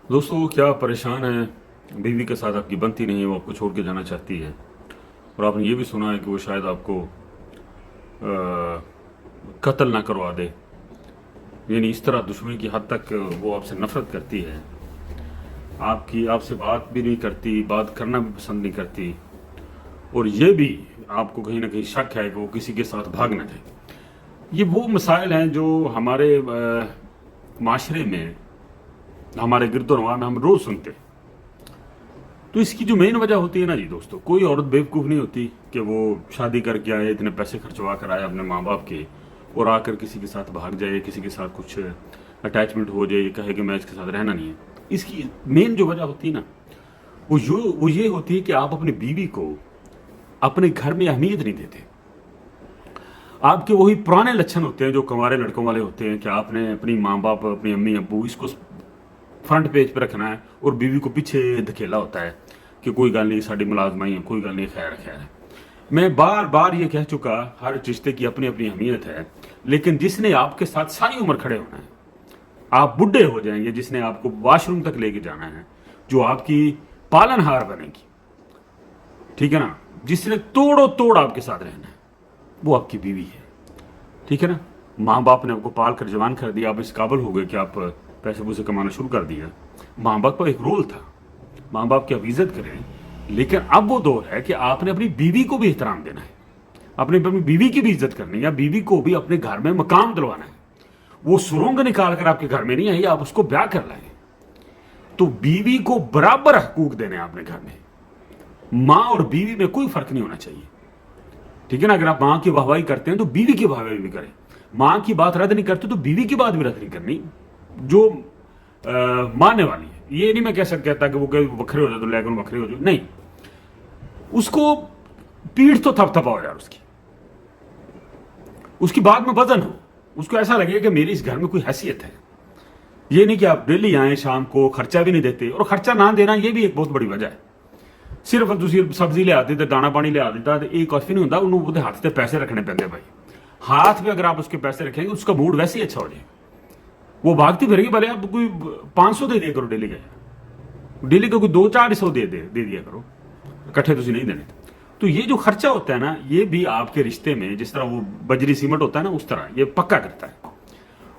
दोस्तों वो क्या परेशान है, बीवी के साथ आपकी बनती नहीं है, वो आपको छोड़ के जाना चाहती है। और आपने ये भी सुना है कि वो शायद आपको कत्ल ना करवा दे। यानी इस तरह दुश्मनी की हद तक वो आपसे नफरत करती है, आपसे बात भी नहीं करती, बात करना भी पसंद नहीं करती। और ये भी आपको कहीं ना कहीं शक है कि वो किसी के साथ भाग ना जाए। ये वो मसाइल हैं जो हमारे माशरे में, हमारे गिरदोनवा में हम रोज सुनते हैं। तो इसकी जो मेन वजह होती है ना जी दोस्तों, कोई औरत बेवकूफ़ नहीं होती कि वो शादी करके आए, इतने पैसे खर्चवा कर आए अपने माँ बाप के, और आकर किसी के साथ भाग जाए, किसी के साथ कुछ अटैचमेंट हो जाए, कहे कि मैं इसके साथ रहना नहीं है। इसकी मेन जो वजह होती है ना, वो ये होती है कि आप अपनी बीवी को अपने घर में अहमियत नहीं देते। आपके वही पुराने लक्षण होते हैं जो कुंवारे लड़कों वाले होते हैं कि आपने अपनी माँ बाप, अपनी अम्मी अब्बू, इसको फ्रंट पेज पे रखना है और बीवी को पीछे धकेला होता है कि कोई गल नहीं, साड़ी मुलाजमाई है, कोई गल नहीं, खैर खैर है। मैं बार बार ये कह चुका, हर रिश्ते की अपनी अपनी अहमियत है, लेकिन जिसने आपके साथ सारी उम्र खड़े होना है, आप बुढ़े हो जाएंगे, जिसने आपको वॉशरूम तक लेके जाना है, जो आपकी पालनहार बनेगी, ठीक है ना, जिसने तोड़ो तोड़ आपके साथ रहना है, वो आपकी बीवी है। ठीक है ना। माँ बाप ने आपको पाल कर जवान कर दिया, आप इस काबिल हो गए कि आप पैसे पूसे कमाना शुरू कर दिया। माँ बाप का एक रोल था, माँ बाप की आप इज्जत करें, लेकिन अब वो दौर है कि आपने अपनी बीवी को भी एहतराम देना है, अपनी बीवी की भी इज्जत करनी है, बीवी को भी अपने घर में मकाम दिलवाना है। वो सुरंग निकाल कर आपके घर में नहीं आई, आप उसको ब्याह कर लाए। तो बीवी को बराबर हकूक देने हैं अपने घर में। माँ और बीवी में कोई फर्क नहीं होना चाहिए, ठीक है ना। अगर आप माँ की वाहवाही करते हैं तो बीवी की वाहवाही भी करें। माँ की बात रद्द नहीं करते तो बीवी की बात भी रद्द नहीं करनी, जो मानने वाली है। ये नहीं मैं कैसे कहता कि वो बखरे हो जाए तो लेकिन बखरे हो जाए, नहीं, उसको पीठ तो थपथपाओ यार, उसकी बात में वजन हो, उसको ऐसा लगे कि मेरी इस घर में कोई हैसियत है। ये नहीं कि आप डेली आए शाम को, खर्चा भी नहीं देते। और खर्चा ना देना ये भी एक बहुत बड़ी वजह है। सिर्फ ਤੁਸੀਂ सब्जी ले आते, दाना पानी ले आते, एक काफी नहीं होता, उन्होंने हाथ से पैसे रखने पैंते भाई। हाथ में अगर आप उसके पैसे रखेंगे, उसका मूड वैसे ही अच्छा हो जाए, वो भागती फिरेगी। भले आप कोई 500 दे दिया करो डेली का, डेली का कोई 200-400 दे दिया करो, इकट्ठे तुझे नहीं देने। तो ये जो खर्चा होता है ना, ये भी आपके रिश्ते में जिस तरह वो बजरी सीमेंट होता है ना, उस तरह ये पक्का करता है।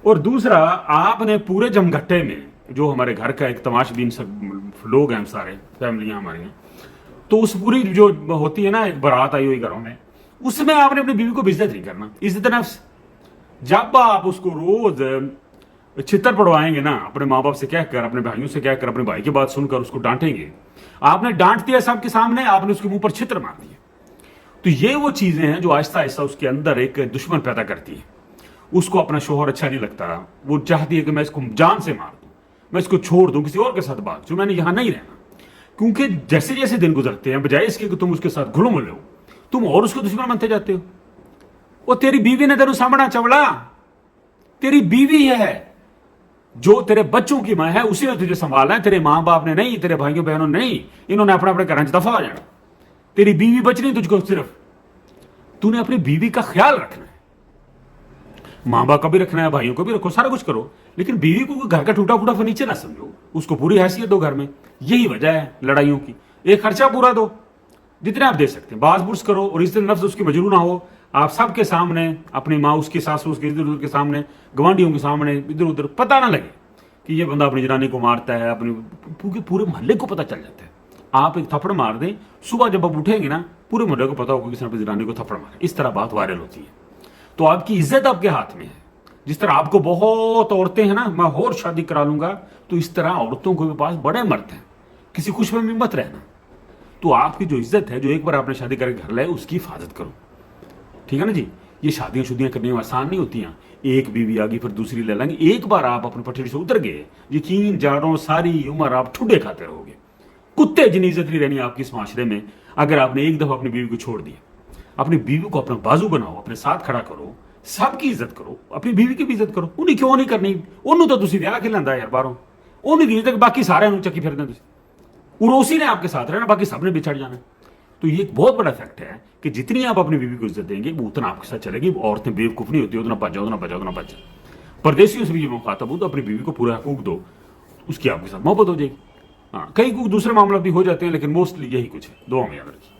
और दूसरा, आपने पूरे जमघट्टे में, जो हमारे घर का एक तमाशबीन सब लोग हैं, सारे फैमिलियां हमारी हैं, तो उस पूरी जो होती है ना, एक बारात आई हुई घरों में, उसमें आपने अपनी बीवी को इज्जत नहीं करना। इज्जत नफ्स, जब आप उसको रोज छितर पड़वाएंगे ना, अपने माँ बाप से कहकर, अपने भाइयों से कहकर, अपने भाई की बात सुनकर उसको डांटेंगे, आपने डांट दिया सबके सामने, आपने उसके मुंह पर छितर मार दिया। तो ये वो चीजें हैं जो आहिस्ता आहिस्ता उसके अंदर एक दुश्मन पैदा करती है। उसको अपना शोहर अच्छा नहीं लगता, वो चाहती है कि मैं इसको जान से मार दूं, मैं इसको छोड़ दूं, किसी और के साथ भाग जाऊं, मैंने यहां नहीं रहना। क्योंकि जैसे जैसे दिन गुजरते हैं, बजाय इसके कि तुम उसके साथ घुलो मिलो, तुम और उसको दुश्मन बनते जाते हो। वो तेरी बीवी ने तेरू सामना चवड़ा, तेरी बीवी है, जो तेरे बच्चों की मां है, उसी ने तुझे संभालना है, तेरे मां बाप ने नहीं, तेरे भाइयों बहनों ने नहीं, इन्होंने अपने अपने घर दफा हो जाना। तेरी बीवी बचनी तुझको, सिर्फ तूने अपनी बीवी का ख्याल रखना है, मां बाप का भी रखना है, भाइयों को भी रखो, सारा कुछ करो, लेकिन बीवी को घर का टूटा फूटा फर्नीचर ना समझो, उसको पूरी हैसियत दो घर में। यही वजह है लड़ाइयों की। एक खर्चा पूरा दो, जितने आप दे सकते हैं, बास बुर्स करो, और इज्जत नफ्स उसकी मजरू ना हो। आप सबके सामने, अपनी माँ, उसकी सास, उसके इधर उधर के सामने, गवांडियों के सामने, इधर उधर पता ना लगे कि ये बंदा अपनी जनानी को मारता है, अपने पूरे मोहल्ले को पता चल जाता है। आप एक थप्पड़ मार दें, सुबह जब आप उठेंगे ना, पूरे मोहल्ले को पता होगा कि किसी ने अपनी जनानी को थप्पड़ मारा। इस तरह बात वायरल होती है। तो आपकी इज्जत आपके हाथ में है। जिस तरह आपको बहुत औरतें हैं ना, मैं और शादी करा लूंगा, तो इस तरह औरतों के पास बड़े मर्द हैं, किसी खुश में मत रहना। तो आपकी जो इज्जत है, जो एक बार आपने शादी करके घर लाए, उसकी हिफाजत करो, ठीक है ना जी। ये शादियां शुदियां करनी आसान नहीं होती हैं। एक बीवी आ गई फिर दूसरी ले लेंगे, एक बार आप अपने पटरी से उतर गए, यकीन जानो सारी उम्र आप ठुडे खाते रहोगे। कुत्ते जितनी इज्जत नहीं रहनी आपकी इस माशरे में, अगर आपने एक दफा अपनी बीवी को छोड़ दिया। अपनी बीवी को अपना बाजू बनाओ, अपने साथ खड़ा करो, सबकी इज्जत करो, अपनी बीवी की भी इज्जत करो। उन्हें क्यों नहीं करनी? उन्होंने तो तुसी विआह के लांदा यार बाहरों, उन्हें दी तक बाकी सारे चक्की फिरदे तुसी, उसी ने आपके साथ रहना, बाकी सबने बिछड़ जाना। तो ये एक बहुत बड़ा फैक्ट है कि जितनी आप अपनी बीवी को इज्जत देंगे, वो उतना आपके साथ चलेगी। औरतें बेवकूफ नहीं होती, उतना भज जाओ, उतना भज जाओ, उतना भज जाओ। परदेशियों से भी ये मुखातब हो तो अपनी बीवी को पूरा हकूक दो, اس کی آپ کے ساتھ محبت ہو جائے گی. ہاں کئی کوئی دوسرے معاملات بھی ہو جاتے ہیں لیکن موسٹلی یہی کچھ ہے. دعا میں یاد رکھیے.